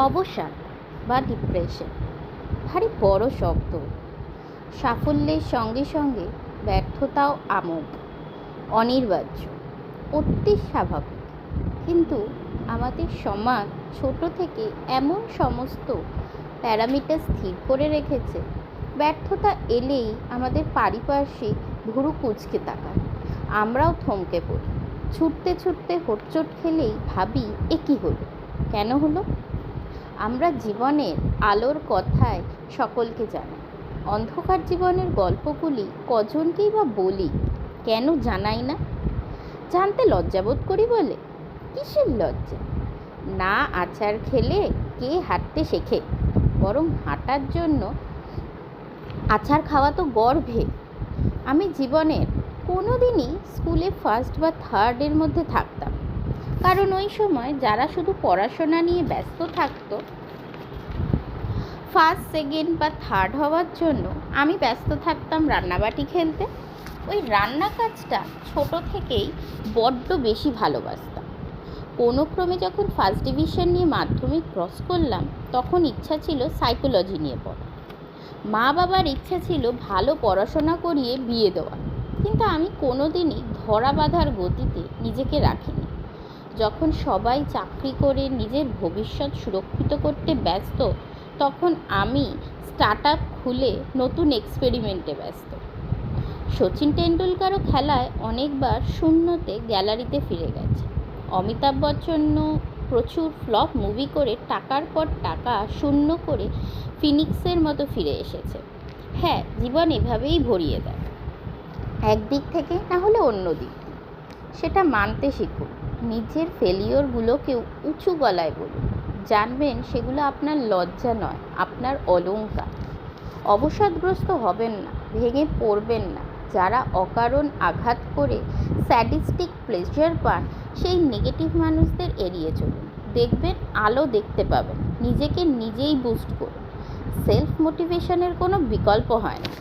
অবসাদ বা ডিপ্রেশন ভারী বড় শব্দ। সাফল্যের সঙ্গে সঙ্গে ব্যর্থতাও আমোদ, অনিবার্য, অতি স্বাভাবিক। কিন্তু আমাদের সমাজ ছোট থেকে এমন সমস্ত প্যারামিটার স্থির করে রেখেছে, ব্যর্থতা এলেই আমাদের পারিপার্শ্বিক ভুরু কুঁচকে তাকায়, আমরাও থমকে পড়ি। ছুটতে ছুটতে হোঁচট খেলেই ভাবি, এ কী হলো, কেন হলো? আমরা জীবনের আলোর কথায় সকলকে জানাই, অন্ধকার জীবনের গল্পগুলি কজনকেই বা বলি, কেন জানাই না? জানতে লজ্জাবোধ করি বলে? কিসের লজ্জা? না আচার খেলে কে হাঁটতে শেখে, বরং হাঁটার জন্য আচার খাওয়া তো গর্বে। আমি জীবনের কোনো দিনই স্কুলে ফার্স্ট বা থার্ডের মধ্যে থাকতাম, কারণ ওই সময় যারা শুধু পড়াশোনা নিয়ে ব্যস্ত থাকতো, ফার্স্ট সেকেন্ড বা থার্ড হওয়ার জন্য আমি ব্যস্ত থাকতাম রান্নাবাটি খেলতে। ওই রান্না কাজটা ছোট থেকেই বড্ড বেশি ভালোবাসতাম। কোনো ক্রমে যখন ফার্স্ট ডিভিশন নিয়ে মাধ্যমিক ক্রস করলাম, তখন ইচ্ছা ছিল সাইকোলজি নিয়ে পড়া। মা বাবার ইচ্ছা ছিল ভালো পড়াশোনা করিয়ে বিয়ে দেওয়া, কিন্তু আমি কোনো দিনই ধরা বাঁধার গতিতে নিজেকে রাখিনি। যখন সবাই চাকরি করে নিজের ভবিষ্যৎ সুরক্ষিত করতে ব্যস্ত, তখন আমি স্টার্ট আপ খুলে নতুন এক্সপেরিমেন্টে ব্যস্ত। সচিন টেন্ডুলকারও খেলায় অনেকবার শূন্যতে গ্যালারিতে ফিরে গেছে। অমিতাভ বচ্চনও প্রচুর ফ্লপ মুভি করে টাকার পর টাকা শূন্য করে ফিনিক্সের মতো ফিরে এসেছে। হ্যাঁ, জীবন এভাবেই ভরিয়ে দেয়, একদিক থেকে না হলে অন্য দিক। সেটা মানতে শিখুন, নিজের ফেলিওরগুলোকেও উঁচু গলায় বলুন। জানবেন সেগুলো আপনার লজ্জা নয়, আপনার অলংকার। অবসাদগ্রস্ত হবেন না, ভেঙে পড়বেন না। যারা অকারণ আঘাত করে স্যাডিস্টিক প্লেজার পান, সেই নেগেটিভ মানুষদের এড়িয়ে চলুন। দেখবেন আলো দেখতে পাবেন। নিজেকে নিজেই বুস্ট করুন। সেলফ মোটিভেশনের কোনো বিকল্প হয় না।